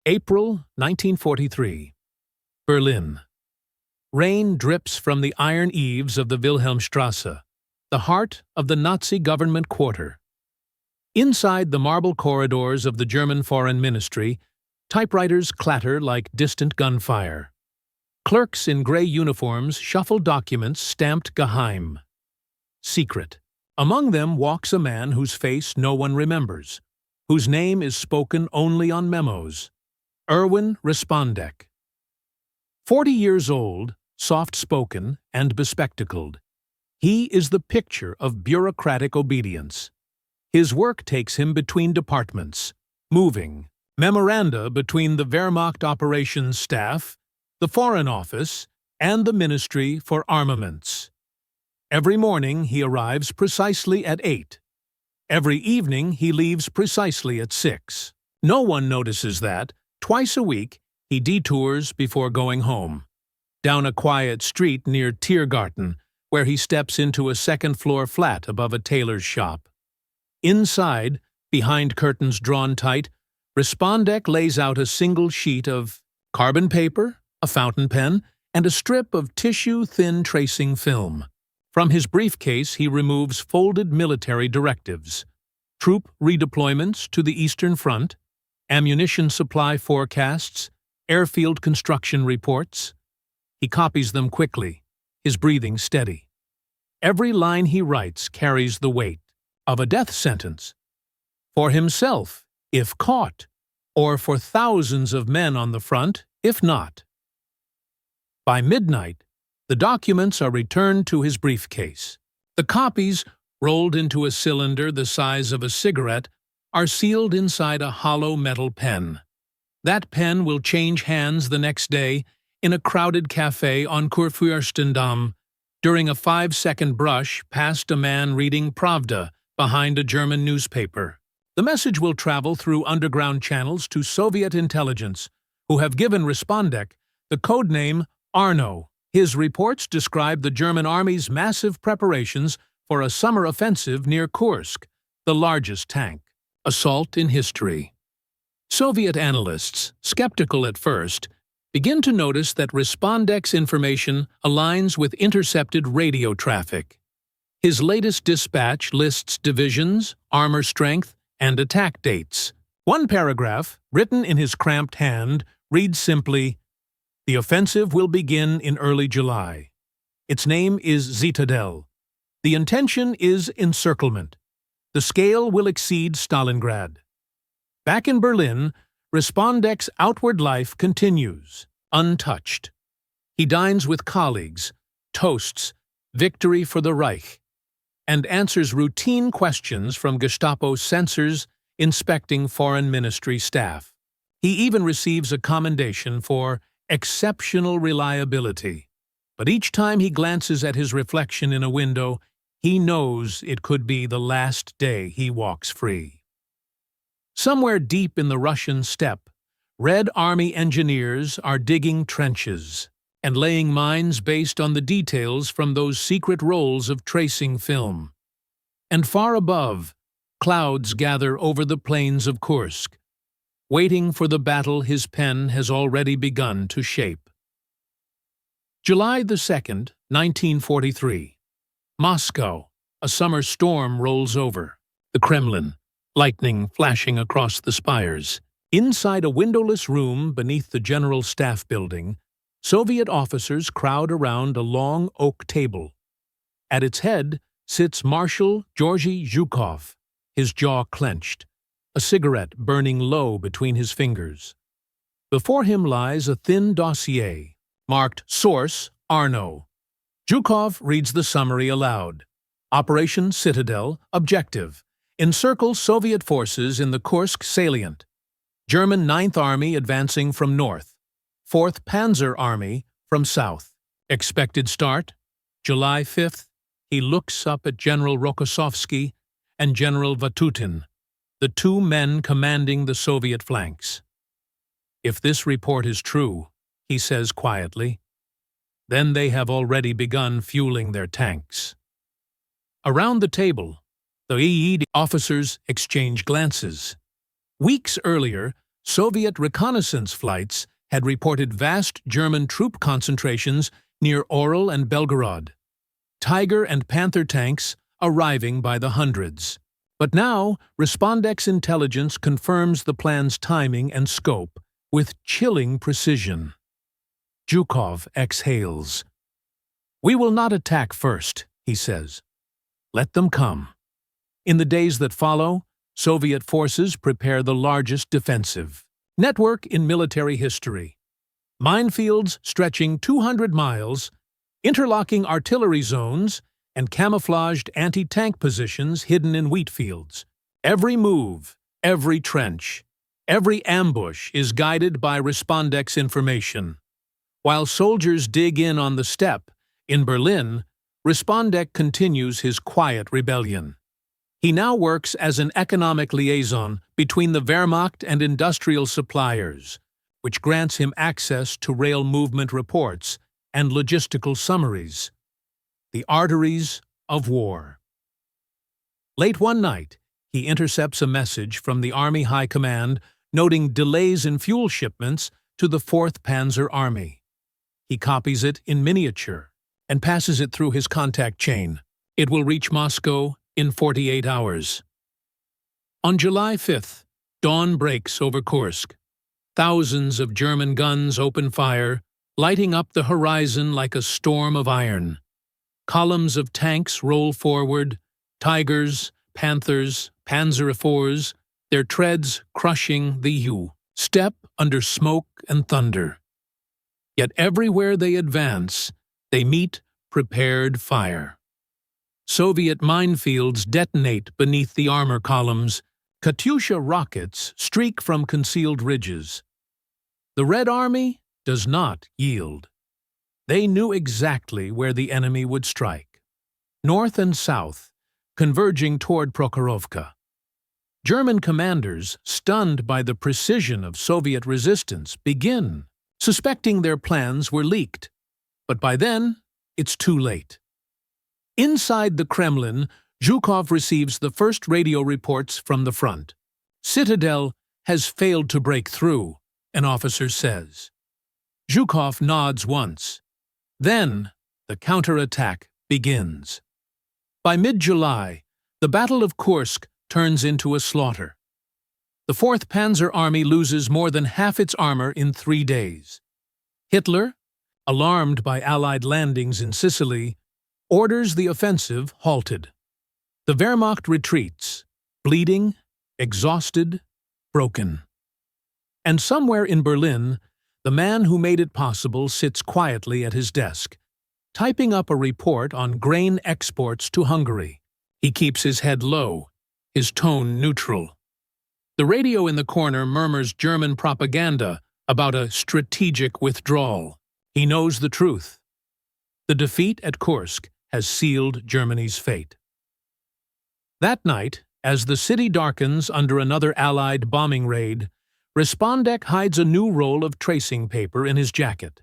April 1943. Berlin. Rain drips from the iron eaves of the Wilhelmstrasse, the heart of the Nazi government quarter. Inside the marble corridors of the German Foreign Ministry, typewriters clatter like distant gunfire. Clerks in gray uniforms shuffle documents stamped Geheim, secret. Among them walks a man whose face no one remembers, whose name is spoken only on memos. Erwin Respondek. 40 years old, soft-spoken, and bespectacled, he is the picture of bureaucratic obedience. His work takes him between departments, moving memoranda between the Wehrmacht operations staff, the Foreign Office, and the Ministry for Armaments. Every morning he arrives precisely at 8. Every evening he leaves precisely at 6. No one notices that, twice a week, he detours before going home. Down a quiet street near Tiergarten, where he steps into a second-floor flat above a tailor's shop. Inside, behind curtains drawn tight, Respondek lays out a single sheet of carbon paper, a fountain pen, and a strip of tissue-thin tracing film. From his briefcase he removes folded military directives, troop redeployments to the Eastern Front, ammunition supply forecasts, airfield construction reports. He copies them quickly, his breathing steady. Every line he writes carries the weight of a death sentence. For himself, if caught, or for thousands of men on the front, if not. By midnight, the documents are returned to his briefcase. The copies, rolled into a cylinder the size of a cigarette, are sealed inside a hollow metal pen. That pen will change hands the next day in a crowded cafe on Kurfürstendamm, during a 5-second brush past a man reading Pravda behind a German newspaper. The message will travel through underground channels to Soviet intelligence, who have given Respondek the codename Arno. His reports describe the German army's massive preparations for a summer offensive near Kursk, the largest tank assault in history. Soviet analysts, skeptical at first, begin to notice that Respondek's information aligns with intercepted radio traffic. His latest dispatch lists divisions, armor strength, and attack dates. One paragraph, written in his cramped hand, reads simply, "The offensive will begin in early July. Its name is Citadel. The intention is encirclement. The scale will exceed Stalingrad." Back in Berlin, Respondek's outward life continues, untouched. He dines with colleagues, toasts victory for the Reich, and answers routine questions from Gestapo censors inspecting Foreign Ministry staff. He even receives a commendation for exceptional reliability. But each time he glances at his reflection in a window, he knows it could be the last day he walks free. Somewhere deep in the Russian steppe, Red Army engineers are digging trenches and laying mines based on the details from those secret rolls of tracing film. And far above, clouds gather over the plains of Kursk, waiting for the battle his pen has already begun to shape. July the 2nd, 1943. Moscow. A summer storm rolls over. The Kremlin, lightning flashing across the spires. Inside a windowless room beneath the General Staff Building, Soviet officers crowd around a long oak table. At its head sits Marshal Georgy Zhukov, his jaw clenched, a cigarette burning low between his fingers. Before him lies a thin dossier, marked Source Arno. Zhukov reads the summary aloud. Operation Citadel, objective. Encircle Soviet forces in the Kursk salient. German 9th Army advancing from north. 4th Panzer Army from south. Expected start, July 5th. He looks up at General Rokossovsky and General Vatutin, the two men commanding the Soviet flanks. If this report is true, he says quietly, then they have already begun fueling their tanks. Around the table, the WWII officers exchange glances. Weeks earlier, Soviet reconnaissance flights had reported vast German troop concentrations near Orel and Belgorod, Tiger and Panther tanks arriving by the hundreds. But now, Respondek's intelligence confirms the plan's timing and scope with chilling precision. Zhukov exhales. "We will not attack first," he says. "Let them come." In the days that follow, Soviet forces prepare the largest defensive network in military history. Minefields stretching 200 miles, interlocking artillery zones, and camouflaged anti-tank positions hidden in wheat fields. Every move, every trench, every ambush is guided by Respondek's information. While soldiers dig in on the steppe, in Berlin, Respondek continues his quiet rebellion. He now works as an economic liaison between the Wehrmacht and industrial suppliers, which grants him access to rail movement reports and logistical summaries. The arteries of war. Late one night, he intercepts a message from the Army High Command noting delays in fuel shipments to the 4th Panzer Army. He copies it in miniature and passes it through his contact chain. It will reach Moscow in 48 hours. On July 5th, dawn breaks over Kursk. Thousands of German guns open fire, lighting up the horizon like a storm of iron. Columns of tanks roll forward, Tigers, Panthers, Panzer IVs, their treads crushing the steppe under smoke and thunder. Yet everywhere they advance, they meet prepared fire. Soviet minefields detonate beneath the armor columns. Katyusha rockets streak from concealed ridges. The Red Army does not yield. They knew exactly where the enemy would strike. North and south, converging toward Prokhorovka. German commanders, stunned by the precision of Soviet resistance, begin suspecting their plans were leaked. But by then, it's too late. Inside the Kremlin, Zhukov receives the first radio reports from the front. "Citadel has failed to break through," an officer says. Zhukov nods once. Then, the counterattack begins. By mid-July, the Battle of Kursk turns into a slaughter. The 4th Panzer Army loses more than half its armor in 3 days. Hitler, alarmed by Allied landings in Sicily, orders the offensive halted. The Wehrmacht retreats, bleeding, exhausted, broken. And somewhere in Berlin, the man who made it possible sits quietly at his desk, typing up a report on grain exports to Hungary. He keeps his head low, his tone neutral. The radio in the corner murmurs German propaganda about a strategic withdrawal. He knows the truth. The defeat at Kursk has sealed Germany's fate. That night, as the city darkens under another Allied bombing raid, Respondek hides a new roll of tracing paper in his jacket.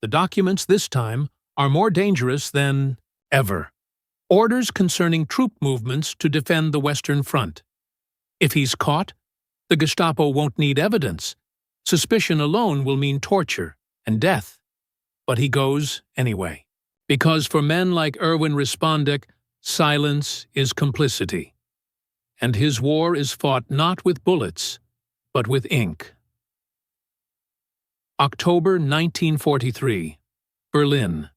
The documents this time are more dangerous than ever. Orders concerning troop movements to defend the Western Front. If he's caught, the Gestapo won't need evidence. Suspicion alone will mean torture and death. But he goes anyway. Because for men like Erwin Respondek, silence is complicity. And his war is fought not with bullets, but with ink. October 1943. Berlin.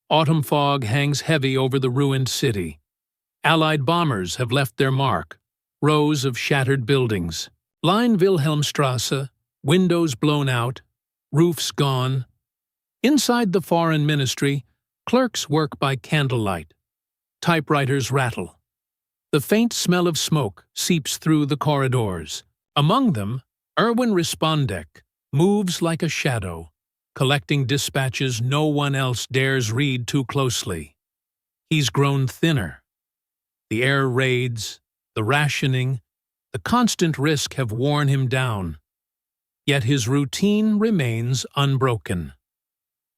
Autumn fog hangs heavy over the ruined city. Allied bombers have left their mark. Rows of shattered buildings. Line Wilhelmstrasse, windows blown out, roofs gone. Inside the Foreign Ministry, clerks work by candlelight. Typewriters rattle. The faint smell of smoke seeps through the corridors. Among them, Erwin Respondek moves like a shadow, collecting dispatches no one else dares read too closely. He's grown thinner. The air raids, the rationing, the constant risk have worn him down. Yet his routine remains unbroken.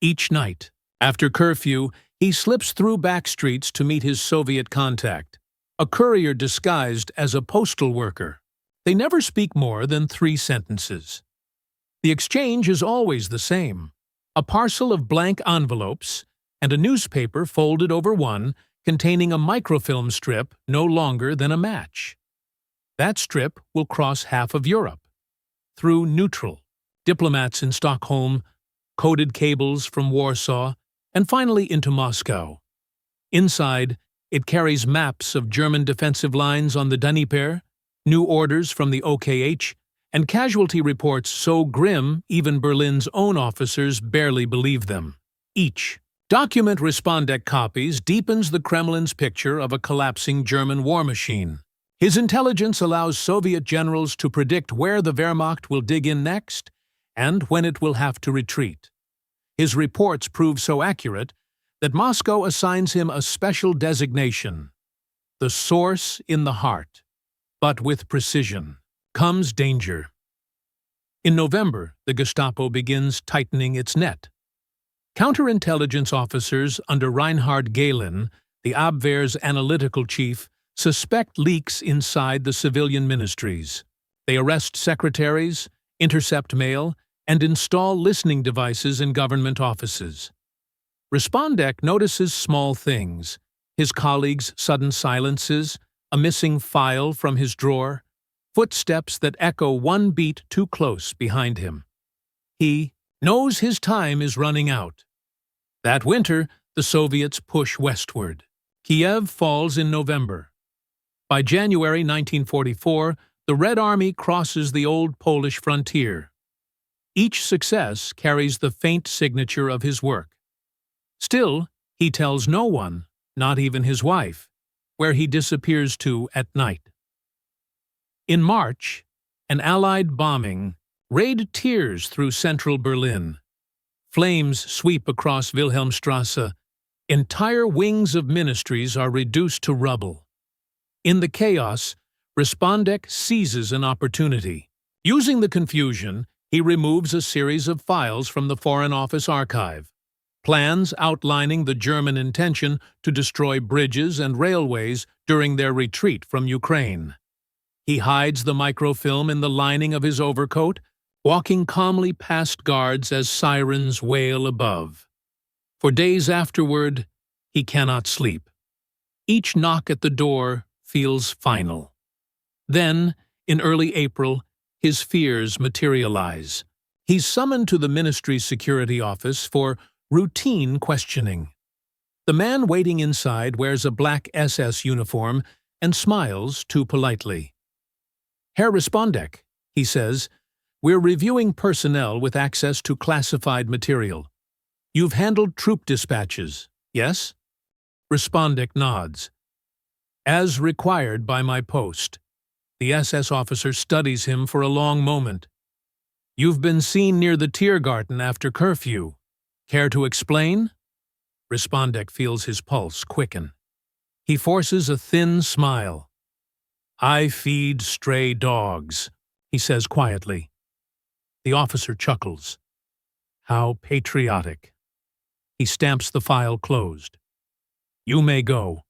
Each night, after curfew, he slips through back streets to meet his Soviet contact, a courier disguised as a postal worker. They never speak more than 3 sentences. The exchange is always the same: a parcel of blank envelopes and a newspaper folded over one containing a microfilm strip no longer than a match. That strip will cross half of Europe, through neutral, diplomats in Stockholm, coded cables from Warsaw, and finally into Moscow. Inside, it carries maps of German defensive lines on the Dnieper, new orders from the OKH, and casualty reports so grim even Berlin's own officers barely believe them. Each document Respondek copies deepens the Kremlin's picture of a collapsing German war machine. His intelligence allows Soviet generals to predict where the Wehrmacht will dig in next and when it will have to retreat. His reports prove so accurate that Moscow assigns him a special designation: the source in the heart. But with precision comes danger. In November, the Gestapo begins tightening its net. Counterintelligence officers under Reinhard Gehlen, the Abwehr's analytical chief, suspect leaks inside the civilian ministries. They arrest secretaries, intercept mail, and install listening devices in government offices. Respondek notices small things: his colleagues' sudden silences, a missing file from his drawer, footsteps that echo one beat too close behind him. He knows his time is running out. That winter, the Soviets push westward. Kiev falls in November. By January 1944, the Red Army crosses the old Polish frontier. Each success carries the faint signature of his work. Still, he tells no one, not even his wife, where he disappears to at night. In March, an Allied bombing raid tears through central Berlin. Flames sweep across Wilhelmstrasse. Entire wings of ministries are reduced to rubble. In the chaos, Respondek seizes an opportunity. Using the confusion, he removes a series of files from the Foreign Office archive, plans outlining the German intention to destroy bridges and railways during their retreat from Ukraine. He hides the microfilm in the lining of his overcoat, walking calmly past guards as sirens wail above. For days afterward, he cannot sleep. Each knock at the door feels final. Then, in early April, his fears materialize. He's summoned to the ministry's security office for routine questioning. The man waiting inside wears a black SS uniform and smiles too politely. "Herr Respondek," he says, "we're reviewing personnel with access to classified material. You've handled troop dispatches, yes?" Respondek nods. "As required by my post." The SS officer studies him for a long moment. "You've been seen near the Tiergarten after curfew. Care to explain?" Respondek feels his pulse quicken. He forces a thin smile. "I feed stray dogs," he says quietly. The officer chuckles. "How patriotic." He stamps the file closed. "You may go."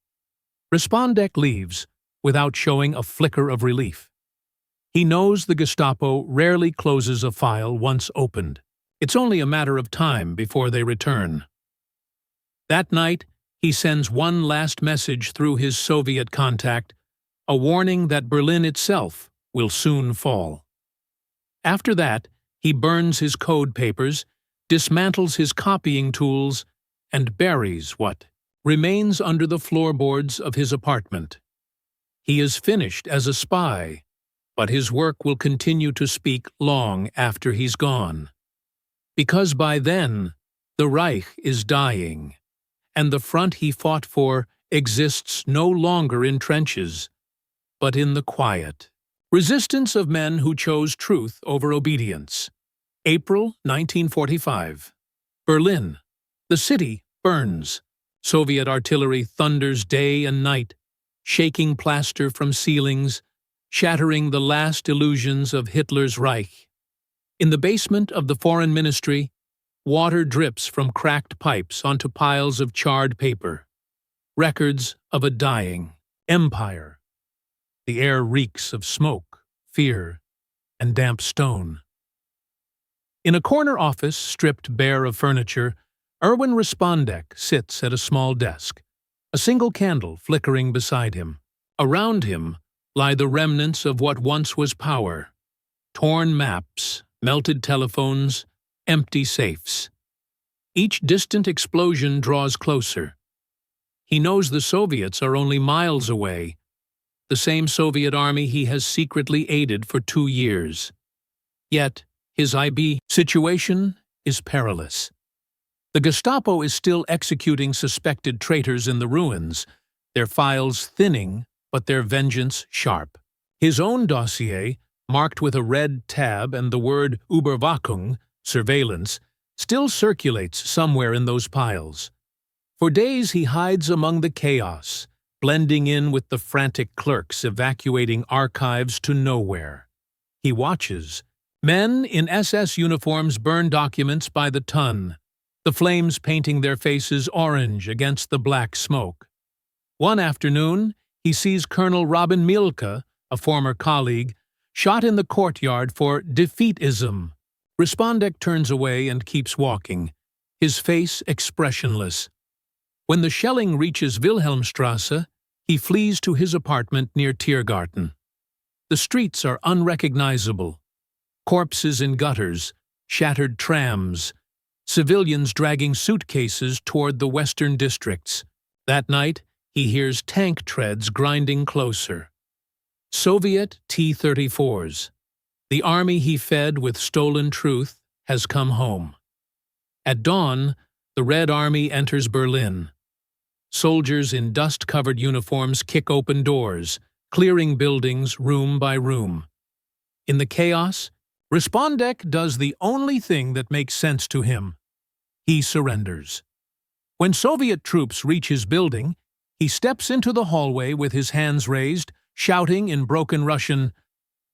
Respondek leaves, without showing a flicker of relief. He knows the Gestapo rarely closes a file once opened. It's only a matter of time before they return. That night, he sends one last message through his Soviet contact, a warning that Berlin itself will soon fall. After that, he burns his code papers, dismantles his copying tools, and buries what remains under the floorboards of his apartment. He is finished as a spy, but his work will continue to speak long after he's gone. Because by then, the Reich is dying, and the front he fought for exists no longer in trenches, but in the quiet. Resistance of men who chose truth over obedience. April 1945. Berlin. The city burns. Soviet artillery thunders day and night, shaking plaster from ceilings, shattering the last illusions of Hitler's Reich. In the basement of the Foreign Ministry, water drips from cracked pipes onto piles of charred paper. Records of a dying empire. The air reeks of smoke, fear, and damp stone. In a corner office stripped bare of furniture, Erwin Respondek sits at a small desk, a single candle flickering beside him. Around him lie the remnants of what once was power: torn maps, melted telephones, empty safes. Each distant explosion draws closer. He knows the Soviets are only miles away, the same Soviet army he has secretly aided for 2 years. Yet, his IB situation is perilous. The Gestapo is still executing suspected traitors in the ruins, their files thinning, but their vengeance sharp. His own dossier, marked with a red tab and the word Überwachung, surveillance, still circulates somewhere in those piles. For days he hides among the chaos, blending in with the frantic clerks evacuating archives to nowhere. He watches. Men in SS uniforms burn documents by the ton, the flames painting their faces orange against the black smoke. One afternoon, he sees Colonel Robin Mielke, a former colleague, shot in the courtyard for defeatism. Respondek turns away and keeps walking, his face expressionless. When the shelling reaches Wilhelmstrasse, he flees to his apartment near Tiergarten. The streets are unrecognizable. Corpses in gutters, shattered trams, civilians dragging suitcases toward the western districts. That night, he hears tank treads grinding closer. Soviet T-34s. The army he fed with stolen truth has come home. At dawn, the Red Army enters Berlin. Soldiers in dust-covered uniforms kick open doors, clearing buildings room by room. In the chaos, Respondek does the only thing that makes sense to him. He surrenders. When Soviet troops reach his building, he steps into the hallway with his hands raised, shouting in broken Russian,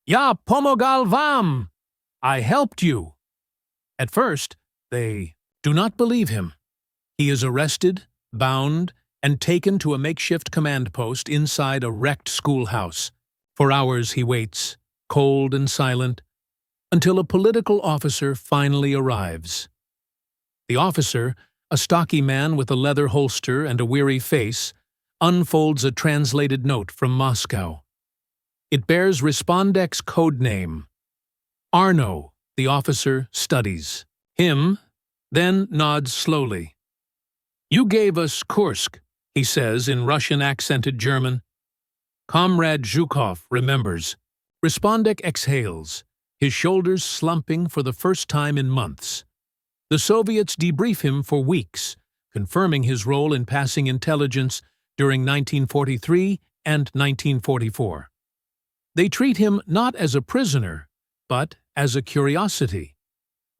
"Ya pomogal vam! I helped you!" At first, they do not believe him. He is arrested, bound, and taken to a makeshift command post inside a wrecked schoolhouse. For hours he waits, cold and silent, until a political officer finally arrives. The officer, a stocky man with a leather holster and a weary face, unfolds a translated note from Moscow. It bears Respondek's code name. Arno, the officer, studies him, then nods slowly. "You gave us Kursk," he says in Russian-accented German. Comrade Zhukov remembers. Respondek exhales, his shoulders slumping for the first time in months. The Soviets debrief him for weeks, confirming his role in passing intelligence during 1943 and 1944. They treat him not as a prisoner, but as a curiosity,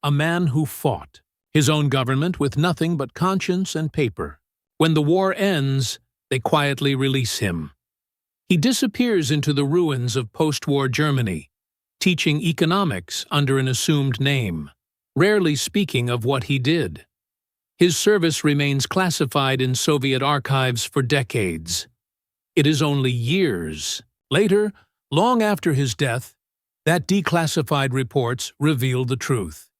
a man who fought his own government with nothing but conscience and paper. When the war ends, they quietly release him. He disappears into the ruins of post-war Germany, teaching economics under an assumed name, rarely speaking of what he did. His service remains classified in Soviet archives for decades. It is only years later, long after his death, that declassified reports reveal the truth.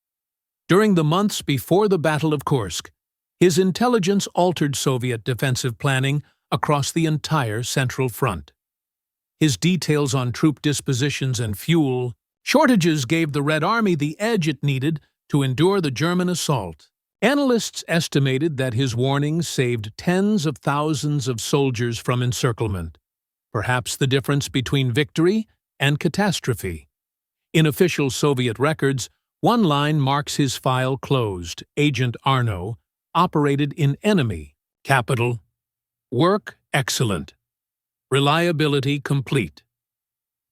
During the months before the Battle of Kursk, his intelligence altered Soviet defensive planning across the entire Central Front. His details on troop dispositions and fuel shortages gave the Red Army the edge it needed to endure the German assault. Analysts estimated that his warnings saved tens of thousands of soldiers from encirclement, perhaps the difference between victory and catastrophe. In official Soviet records, one line marks his file closed. Agent Arno operated in enemy capital. Work excellent. Reliability complete.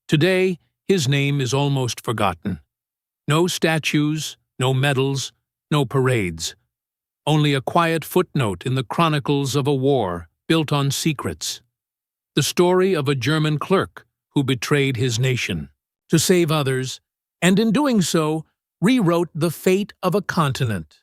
Today, his name is almost forgotten. No statues, no medals, no parades. Only a quiet footnote in the chronicles of a war built on secrets. The story of a German clerk who betrayed his nation to save others, and in doing so, rewrote the fate of a continent.